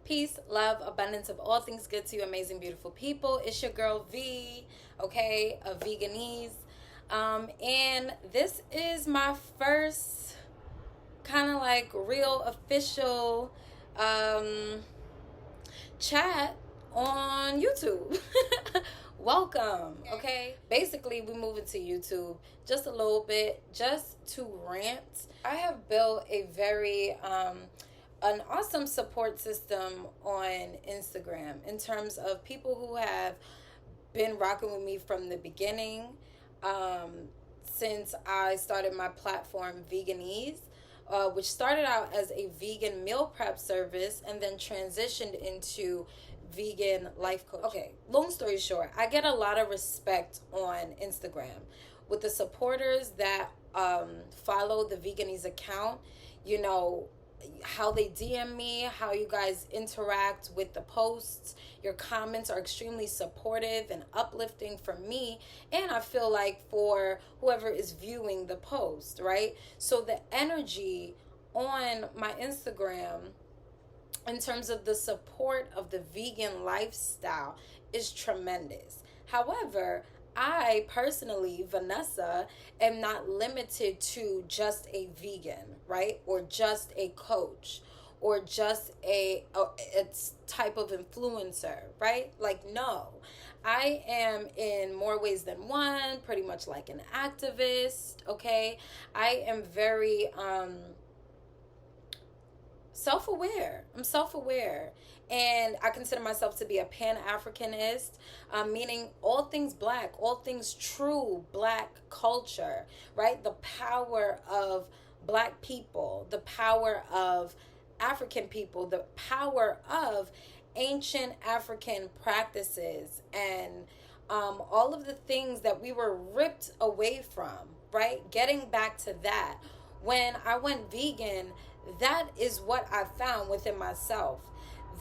Peace, love, abundance of all things good to you, amazing, beautiful people. It's your girl V, okay, of Veganese. And this is my first kind of like real official um, chat on YouTube. Welcome, okay? Basically, we move into YouTube just a little bit, just to rant. I have built a very an awesome support system on Instagram in terms of people who have been rocking with me from the beginning, since I started my platform Veganese, which started out as a vegan meal prep service and then transitioned into vegan life coach. Okay, long story short, I get a lot of respect on Instagram with the supporters that follow the Veganese account. You know, how they DM me, how you guys interact with the posts. Your comments are extremely supportive and uplifting for me, and I feel like for whoever is viewing the post, right? So the energy on my Instagram in terms of the support of the vegan lifestyle is tremendous. However, I personally, Vanessa, am not limited to just a vegan, right? Or just a coach or just a type of influencer, right? Like, no. I am in more ways than one, pretty much like an activist, okay? I am very self-aware. I'm self-aware, and I consider myself to be a pan-Africanist, meaning all things black, all things true black culture, right? The power of black people, the power of African people, the power of ancient African practices, and all of the things that we were ripped away from, right? Getting back to that, when I went vegan, that is what I found within myself.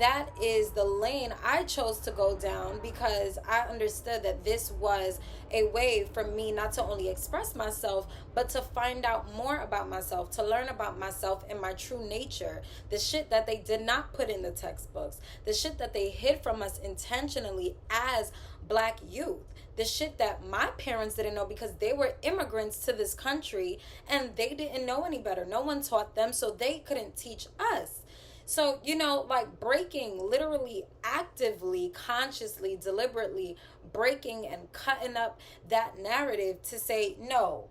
That is the lane I chose to go down, because I understood that this was a way for me not to only express myself, but to find out more about myself, to learn about myself and my true nature. The shit that they did not put in the textbooks, the shit that they hid from us intentionally as black youth, the shit that my parents didn't know because they were immigrants to this country and they didn't know any better. No one taught them, so they couldn't teach us. So, like breaking, literally, actively, consciously, deliberately breaking and cutting up that narrative to say, no,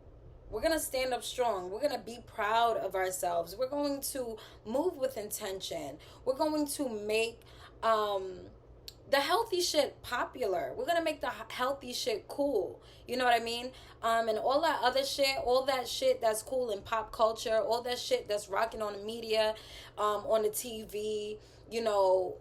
we're going to stand up strong. We're going to be proud of ourselves. We're going to move with intention. We're going to make the healthy shit popular. We're gonna make the healthy shit cool. You know what I mean? And all that other shit, all that shit that's cool in pop culture, all that shit that's rocking on the media, on the TV, you know,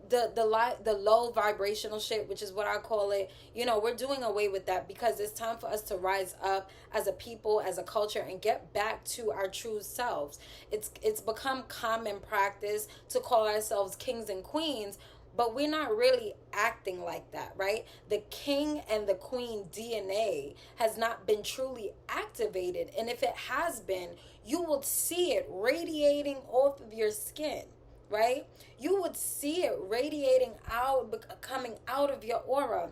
the low vibrational shit, which is what I call it. We're doing away with that, because it's time for us to rise up as a people, as a culture, and get back to our true selves. It's become common practice to call ourselves kings and queens, but we're not really acting like that, right? The king and the queen DNA has not been truly activated. And if it has been, you will see it radiating off of your skin, right? You would see it radiating out, coming out of your aura.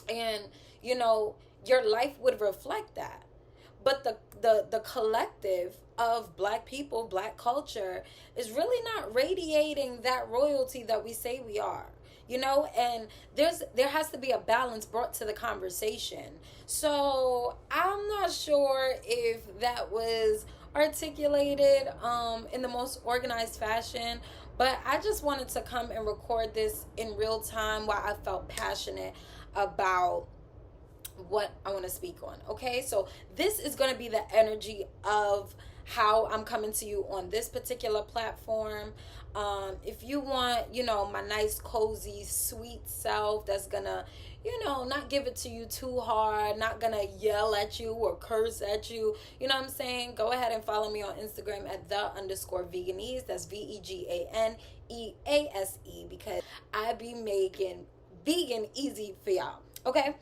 And, your life would reflect that. But the collective of black people, black culture, is really not radiating that royalty that we say we are. And there has to be a balance brought to the conversation. So I'm not sure if that was articulated in the most organized fashion, but I just wanted to come and record this in real time while I felt passionate about what I want to speak on. Okay, so this is going to be the energy of how I'm coming to you on this particular platform. If you want, my nice, cozy, sweet self that's gonna, not give it to you too hard, not gonna yell at you or curse at you, you know what I'm saying? Go ahead and follow me on Instagram at _Veganese. That's VEGANEASE, because I be making vegan easy for y'all. Okay.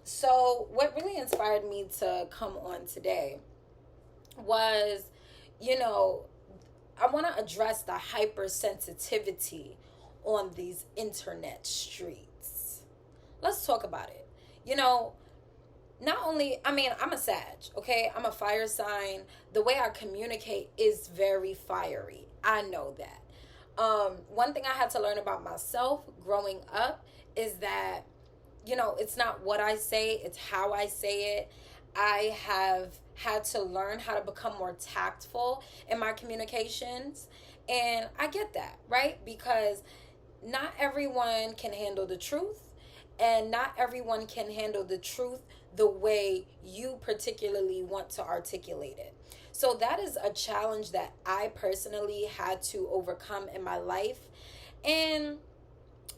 So what really inspired me to come on today was, I want to address the hypersensitivity on these internet streets. Let's talk about it. You know, not only, I mean, I'm a Sag, okay? I'm a fire sign. The way I communicate is very fiery. I know that. One thing I had to learn about myself growing up is that, you know, it's not what I say, it's how I say it. I have had to learn how to become more tactful in my communications. And I get that, right? Because not everyone can handle the truth, and not everyone can handle the truth the way you particularly want to articulate it. So that is a challenge that I personally had to overcome in my life. And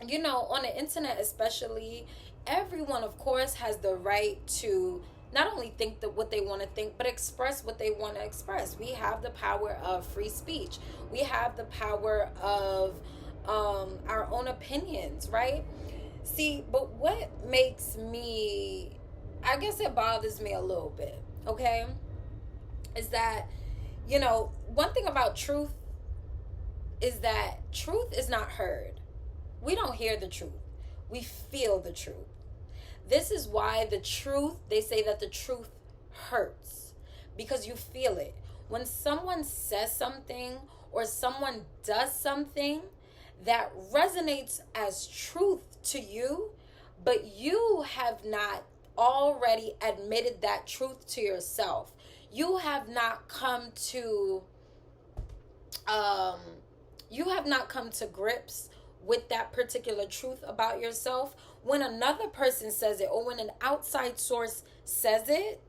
you know, on the internet especially, everyone of course has the right to not only think that what they want to think, but express what they want to express. We have the power of free speech. We have the power of our own opinions, right? See, but what makes me, I guess it bothers me a little bit, okay, is that, you know, one thing about truth is that truth is not heard. We don't hear the truth, we feel the truth. This is why the truth, they say that the truth hurts, because you feel it. When someone says something or someone does something that resonates as truth to you, but you have not already admitted that truth to yourself. You have not come to grips with that particular truth about yourself. When another person says it, or when an outside source says it,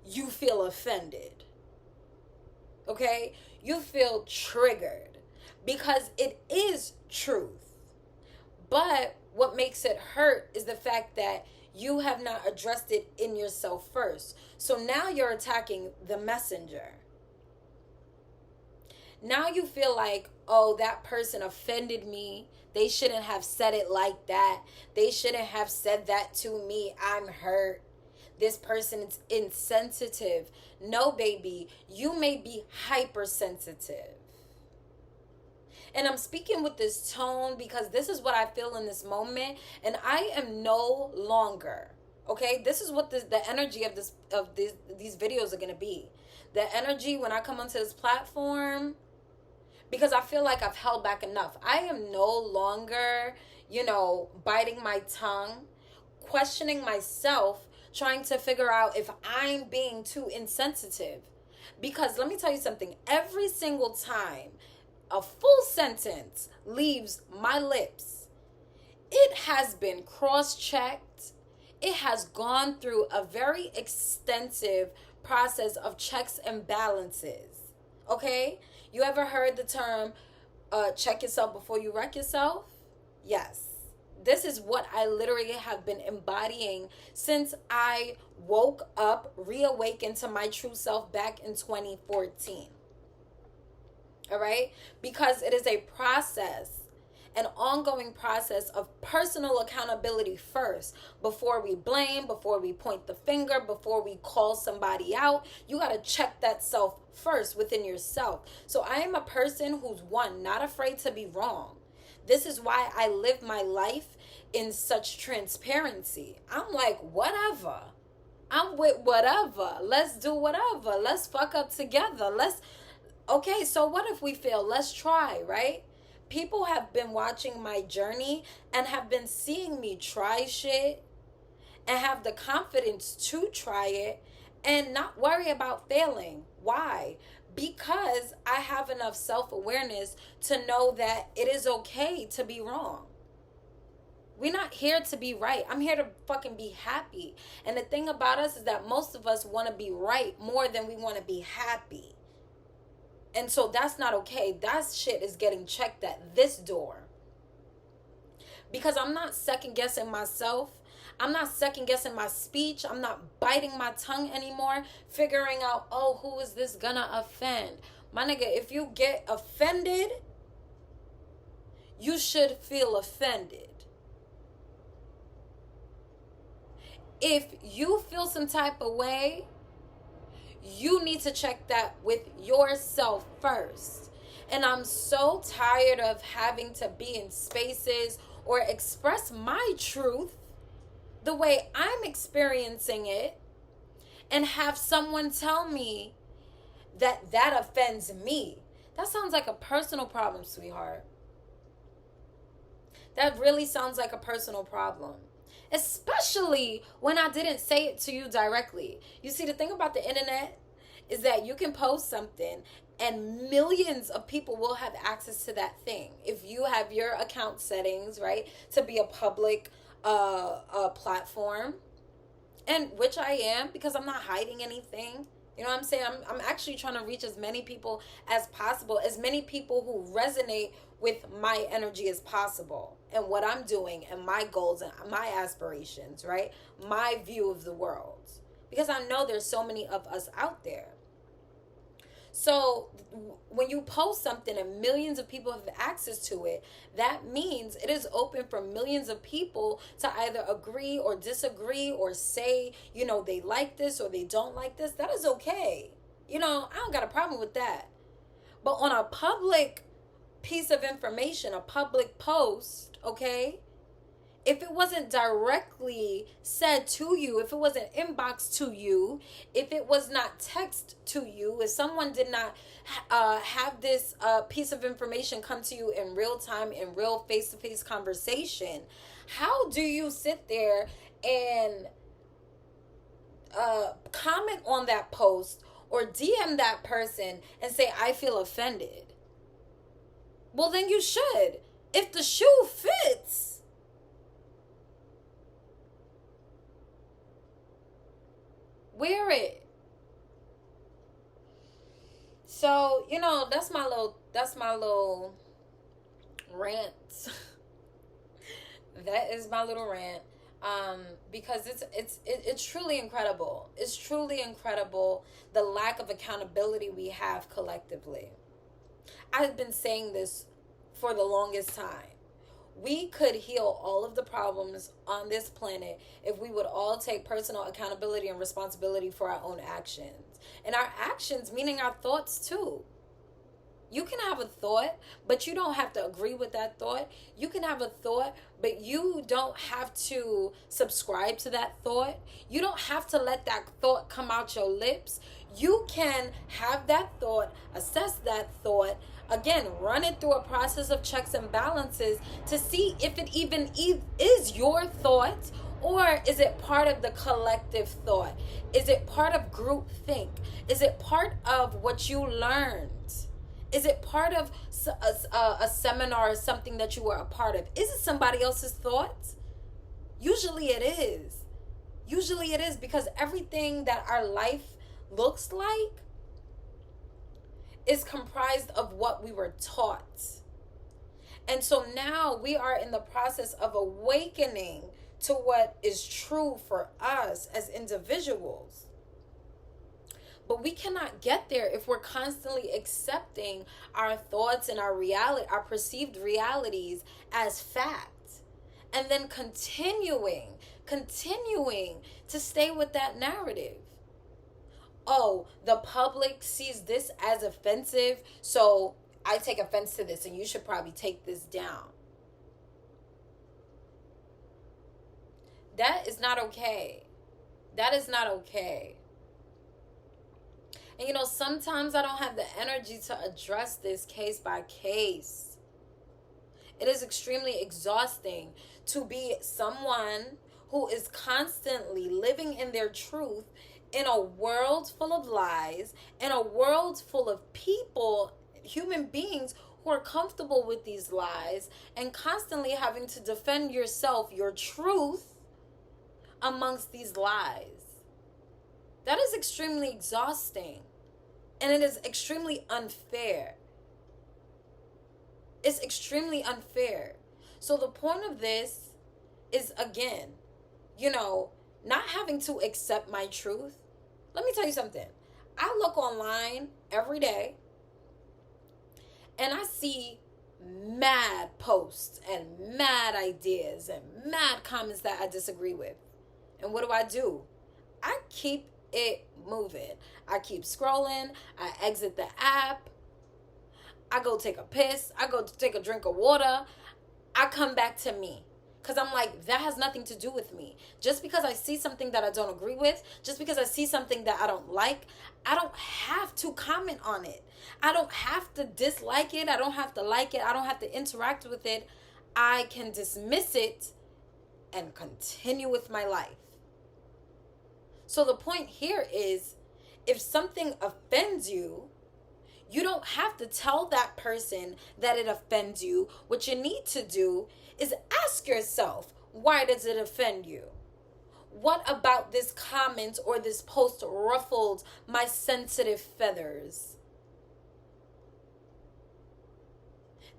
you feel offended. Okay? You feel triggered because it is truth. But what makes it hurt is the fact that you have not addressed it in yourself first. So now you're attacking the messenger. Now you feel like, oh, that person offended me. They shouldn't have said it like that. They shouldn't have said that to me. I'm hurt. This person is insensitive. No, baby, you may be hypersensitive. And I'm speaking with this tone because this is what I feel in this moment. And I am no longer, okay? This is what the energy of these videos are going to be. The energy when I come onto this platform, because I feel like I've held back enough. I am no longer, you know, biting my tongue, questioning myself, trying to figure out if I'm being too insensitive. Because let me tell you something. Every single time a full sentence leaves my lips, it has been cross-checked. It has gone through a very extensive process of checks and balances. Okay? You ever heard the term, check yourself before you wreck yourself? Yes. This is what I literally have been embodying since I woke up, reawakened to my true self back in 2014. All right? Because it is a process, an ongoing process of personal accountability first. Before we blame, before we point the finger, before we call somebody out, you got to check that self first within yourself. So I am a person who's, one, not afraid to be wrong. This is why I live my life in such transparency. I'm like, whatever. I'm with whatever. Let's do whatever. Let's fuck up together. Okay, so what if we fail? Let's try, right? People have been watching my journey and have been seeing me try shit and have the confidence to try it and not worry about failing. Why? Because I have enough self-awareness to know that it is okay to be wrong. We're not here to be right. I'm here to fucking be happy. And the thing about us is that most of us want to be right more than we want to be happy. And so that's not okay. That shit is getting checked at this door. Because I'm not second guessing myself. I'm not second guessing my speech. I'm not biting my tongue anymore, figuring out, oh, who is this gonna offend? My nigga, if you get offended, you should feel offended. If you feel some type of way, you need to check that with yourself first. And I'm so tired of having to be in spaces or express my truth the way I'm experiencing it and have someone tell me that that offends me. That sounds like a personal problem, sweetheart. That really sounds like a personal problem. Especially when I didn't say it to you directly. You see, the thing about the internet is that you can post something and millions of people will have access to that thing. If you have your account settings, right, to be a public platform, and which I am because I'm not hiding anything. You know what I'm saying? I'm actually trying to reach as many people as possible, as many people who resonate with my energy as possible and what I'm doing and my goals and my aspirations, right? My view of the world. Because I know there's so many of us out there. So when you post something and millions of people have access to it, that means it is open for millions of people to either agree or disagree or say, you know, they like this or they don't like this. That is okay. You know, I don't got a problem with that. But on a public piece of information, a public post, okay, if it wasn't directly said to you, if it wasn't inboxed to you, if it was not text to you, if someone did not have this piece of information come to you in real time, in real face-to-face conversation, how do you sit there and comment on that post or DM that person and say, I feel offended? Well, then you should. If the shoe fits, wear it. So, you know, that's my little rant. That is my little rant. Because it's truly incredible. It's truly incredible the lack of accountability we have collectively. I've been saying this for the longest time. We could heal all of the problems on this planet if we would all take personal accountability and responsibility for our own actions. And our actions, meaning our thoughts too. You can have a thought, but you don't have to agree with that thought. You can have a thought, but you don't have to subscribe to that thought. You don't have to let that thought come out your lips. You can have that thought, assess that thought, again, run it through a process of checks and balances to see if it even is your thought, or is it part of the collective thought? Is it part of group think? Is it part of what you learned? Is it part of a seminar or something that you were a part of? Is it somebody else's thoughts? Usually it is. Usually it is, because everything that our life looks like is comprised of what we were taught. And so now we are in the process of awakening to what is true for us as individuals. But we cannot get there if we're constantly accepting our thoughts and our reality, our perceived realities as fact. And then continuing to stay with that narrative. Oh, the public sees this as offensive, so I take offense to this and you should probably take this down. That is not okay. That is not okay. And you know, sometimes I don't have the energy to address this case by case. It is extremely exhausting to be someone who is constantly living in their truth in a world full of lies, in a world full of people, human beings who are comfortable with these lies, and constantly having to defend yourself, your truth, amongst these lies. That is extremely exhausting. And it is extremely unfair. It's extremely unfair. So the point of this is, again, you know, not having to accept my truth. Let me tell you something. I look online every day and I see mad posts and mad ideas and mad comments that I disagree with. And what do? I keep it moving. I keep scrolling. I exit the app. I go take a piss, I go take a drink of water, I come back to me. Because I'm like, that has nothing to do with me. Just because I see something that I don't agree with, just because I see something that I don't like, I don't have to comment on it. I don't have to dislike it. I don't have to like it. I don't have to interact with it. I can dismiss it and continue with my life. So the point here is, if something offends you, you don't have to tell that person that it offends you. What you need to do is ask yourself, why does it offend you? What about this comment or this post ruffled my sensitive feathers?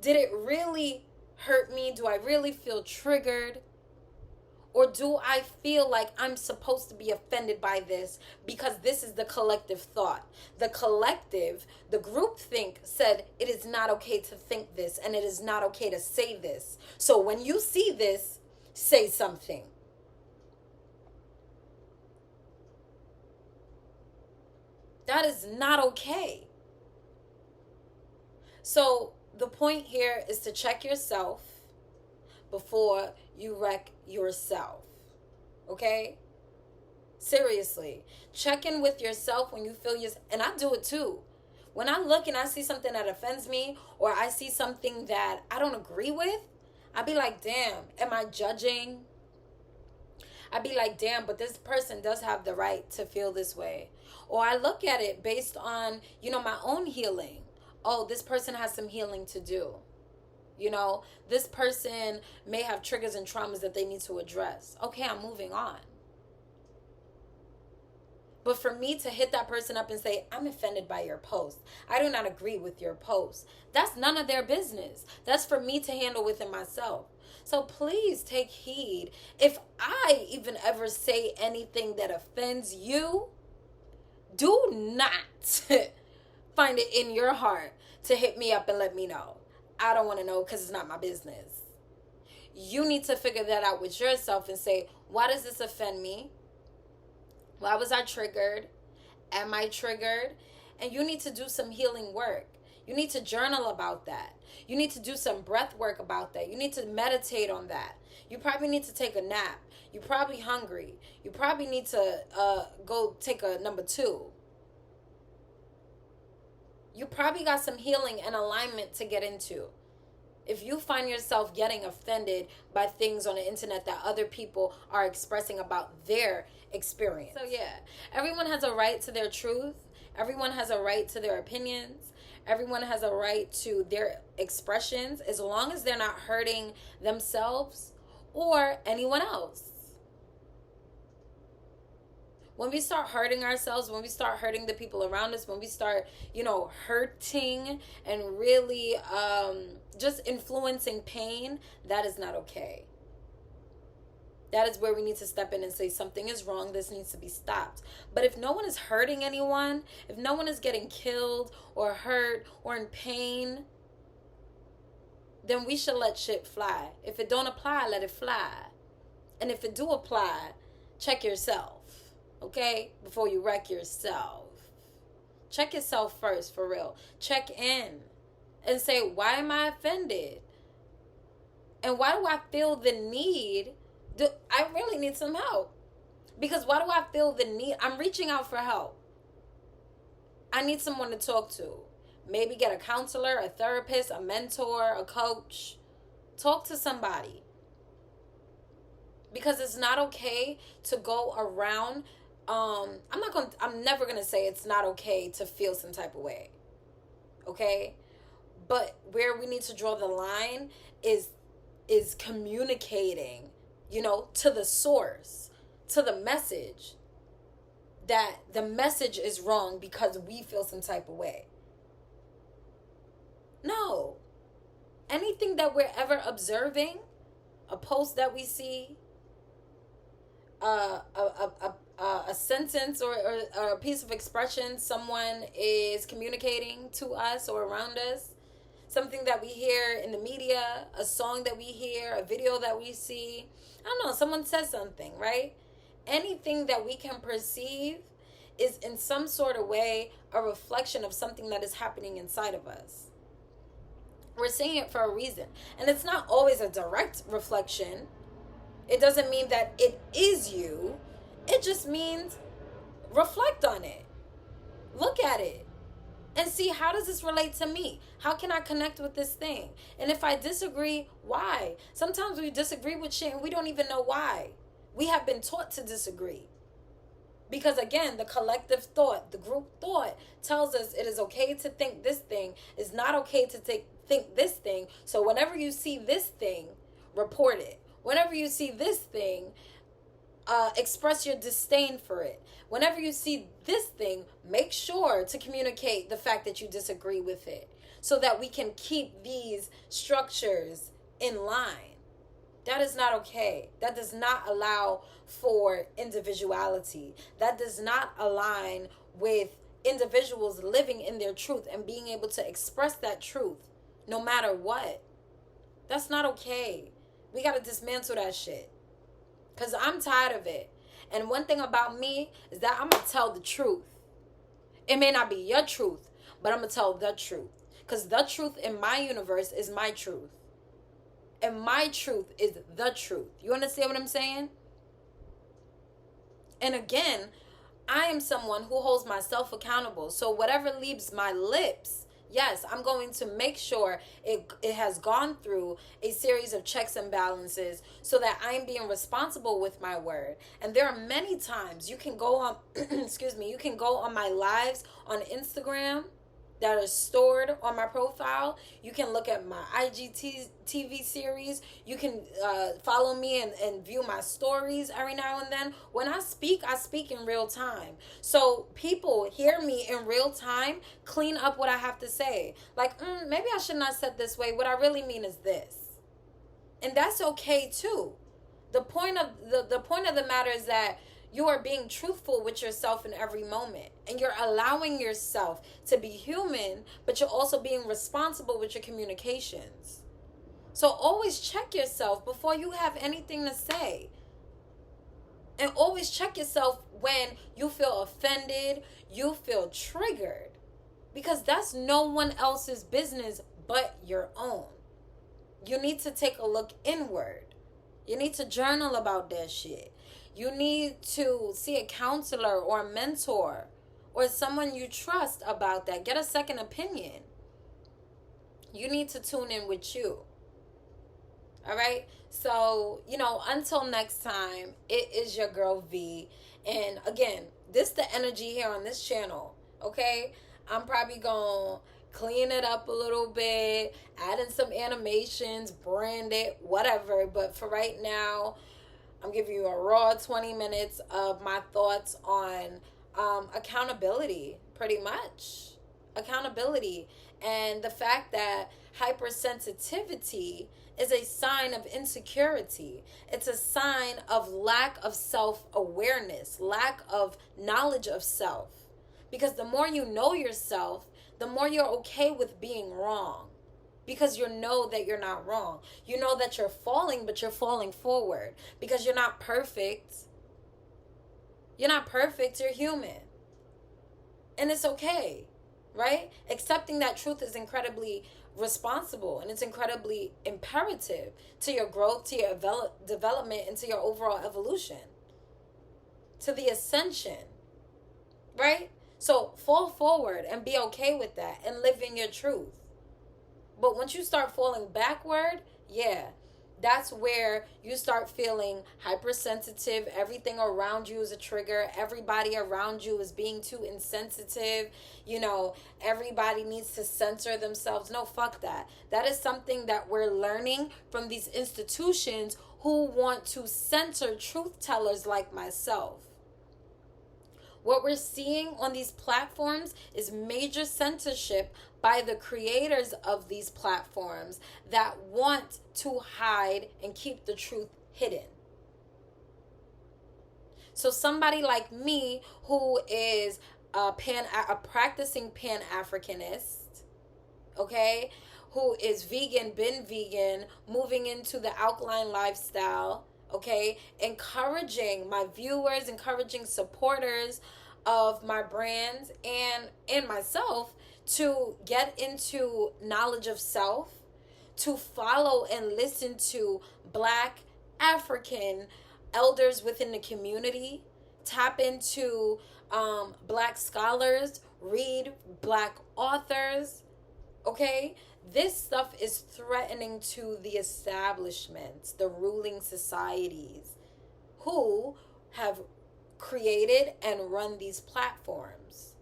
Did it really hurt me? Do I really feel triggered? Or do I feel like I'm supposed to be offended by this because this is the collective thought? The collective, the groupthink said it is not okay to think this and it is not okay to say this. So when you see this, say something. That is not okay. So the point here is to check yourself before you wreck yourself. Okay? Seriously. Check in with yourself when you feel and I do it too. When I look and I see something that offends me, or I see something that I don't agree with, I be like, damn, am I judging? I be like, damn, but this person does have the right to feel this way. Or I look at it based on, my own healing. Oh, this person has some healing to do. This person may have triggers and traumas that they need to address. Okay, I'm moving on. But for me to hit that person up and say, I'm offended by your post, I do not agree with your post, that's none of their business. That's for me to handle within myself. So please take heed. If I even ever say anything that offends you, do not find it in your heart to hit me up and let me know. I don't want to know because it's not my business. You need to figure that out with yourself and say, why does this offend me? Why was I triggered? Am I triggered? And you need to do some healing work. You need to journal about that. You need to do some breath work about that. You need to meditate on that. You probably need to take a nap. You're probably hungry. You probably need to go take a number 2. You probably got some healing and alignment to get into. If you find yourself getting offended by things on the internet that other people are expressing about their experience. So yeah, everyone has a right to their truth. Everyone has a right to their opinions. Everyone has a right to their expressions, as long as they're not hurting themselves or anyone else. When we start hurting ourselves, when we start hurting the people around us, when we start, hurting and really just influencing pain, that is not okay. That is where we need to step in and say something is wrong. This needs to be stopped. But if no one is hurting anyone, if no one is getting killed or hurt or in pain, then we should let shit fly. If it don't apply, let it fly. And if it do apply, check yourself. Okay? Before you wreck yourself. Check yourself first, for real. Check in and say, why am I offended? And why do I feel the need? I really need some help. Because why do I feel the need? I'm reaching out for help. I need someone to talk to. Maybe get a counselor, a therapist, a mentor, a coach. Talk to somebody. Because it's not okay to go around. I'm never gonna say it's not okay to feel some type of way. Okay? But where we need to draw the line is communicating, to the source, to the message, that the message is wrong because we feel some type of way. No. Anything that we're ever observing, a post that we see, a sentence or a piece of expression someone is communicating to us or around us, something that we hear in the media, a song that we hear, a video that we see, I don't know, someone says something, right? Anything that we can perceive is in some sort of way a reflection of something that is happening inside of us. We're saying it for a reason. And it's not always a direct reflection. It doesn't mean that it is you. It just means reflect on it. Look at it and see, how does this relate to me? How can I connect with this thing? And if I disagree, why? Sometimes we disagree with shit and we don't even know why. We have been taught to disagree. Because again, the collective thought, the group thought tells us it is okay to think this thing. It's not okay to think this thing. So whenever you see this thing, report it. Whenever you see this thing, express your disdain for it. Whenever you see this thing, make sure to communicate the fact that you disagree with it so that we can keep these structures in line. That is not okay. That does not allow for individuality. That does not align with individuals living in their truth and being able to express that truth no matter what. That's not okay. We got to dismantle that shit. Because I'm tired of it. And one thing about me is that I'm going to tell the truth. It may not be your truth, but I'm going to tell the truth. Because the truth in my universe is my truth. And my truth is the truth. You understand what I'm saying? And again, I am someone who holds myself accountable. So whatever leaves my lips, yes, I'm going to make sure it has gone through a series of checks and balances so that I'm being responsible with my word. And there are many times you can go on, you can go on my lives on Instagram that are stored on my profile. You can look at my IGTV series. You can follow me and view my stories every now and then. When I speak in real time. So people hear me in real time, clean up what I have to say. Like, maybe I should not say this way. What I really mean is this. And that's okay too. The point of the matter is that you are being truthful with yourself in every moment. And you're allowing yourself to be human, but you're also being responsible with your communications. So always check yourself before you have anything to say. And always check yourself when you feel offended, you feel triggered. Because that's no one else's business but your own. You need to take a look inward. You need to journal about that shit. You need to see a counselor or a mentor or someone you trust about that. Get a second opinion. You need to tune in with you. All right? So, until next time, it is your girl V. And again, this is the energy here on this channel. Okay? I'm probably going to clean it up a little bit, add in some animations, brand it, whatever. But for right now, I'm giving you a raw 20 minutes of my thoughts on accountability, pretty much. Accountability. And the fact that hypersensitivity is a sign of insecurity. It's a sign of lack of self-awareness, lack of knowledge of self. Because the more you know yourself, the more you're okay with being wrong. Because you know that you're not wrong. You know that you're falling, but you're falling forward. Because you're not perfect. You're not perfect, you're human. And it's okay, right? Accepting that truth is incredibly responsible. And it's incredibly imperative to your growth, to your development, and to your overall evolution. To the ascension, right? So fall forward and be okay with that and live in your truth. But once you start falling backward, that's where you start feeling hypersensitive. Everything around you is a trigger. Everybody around you is being too insensitive. Everybody needs to censor themselves. No, fuck that. That is something that we're learning from these institutions who want to censor truth tellers like myself. What we're seeing on these platforms is major censorship by the creators of these platforms that want to hide and keep the truth hidden. So somebody like me who is a practicing Pan-Africanist, okay, who is vegan, been vegan, moving into the alkaline lifestyle, okay, encouraging my viewers, encouraging supporters of my brands and myself to get into knowledge of self, to follow and listen to Black African elders within the community, tap into Black scholars, read Black authors. Okay, this stuff is threatening to the establishments, the ruling societies who have created and run these platforms.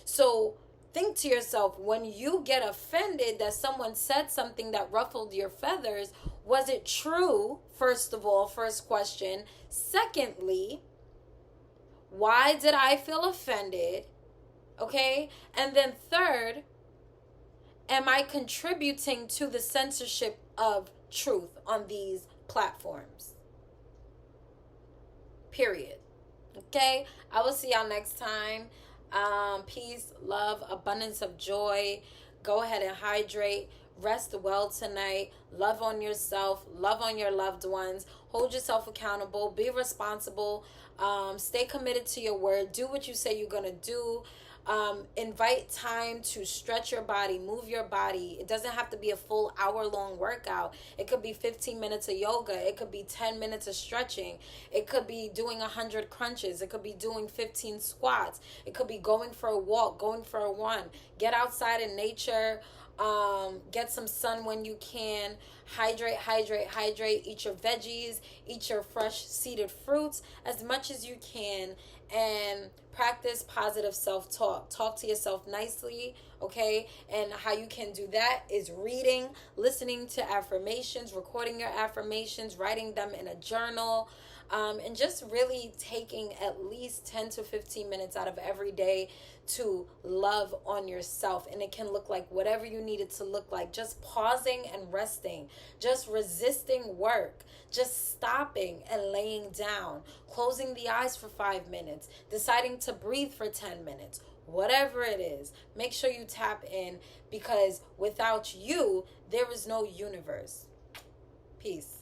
So think to yourself, when you get offended that someone said something that ruffled your feathers, was it true? First of all, first question. Secondly, why did I feel offended? Okay? And then third, am I contributing to the censorship of truth on these platforms? Period. Okay? I will see y'all next time. Peace, love, abundance of joy. Go ahead and hydrate. Rest well tonight. Love on yourself. Love on your loved ones. Hold yourself accountable. Be responsible. Stay committed to your word. Do what you say you're going to do. Invite time to stretch your body, move your body. It doesn't have to be a full hour-long workout. It could be 15 minutes of yoga. It could be 10 minutes of stretching. It could be doing 100 crunches. It could be doing 15 squats. It could be going for a walk, going for a run. Get outside in nature. Get some sun when you can. Hydrate. Eat your veggies. Eat your fresh seeded fruits as much as you can. And practice positive self-talk. Talk to yourself nicely, okay? And how you can do that is reading, listening to affirmations, recording your affirmations, writing them in a journal, and just really taking at least 10 to 15 minutes out of every day to love on yourself. And it can look like whatever you need it to look like. Just pausing and resting. Just resisting work. Just stopping and laying down. Closing the eyes for 5 minutes. Deciding to breathe for 10 minutes. Whatever it is, make sure you tap in, because without you, there is no universe. Peace.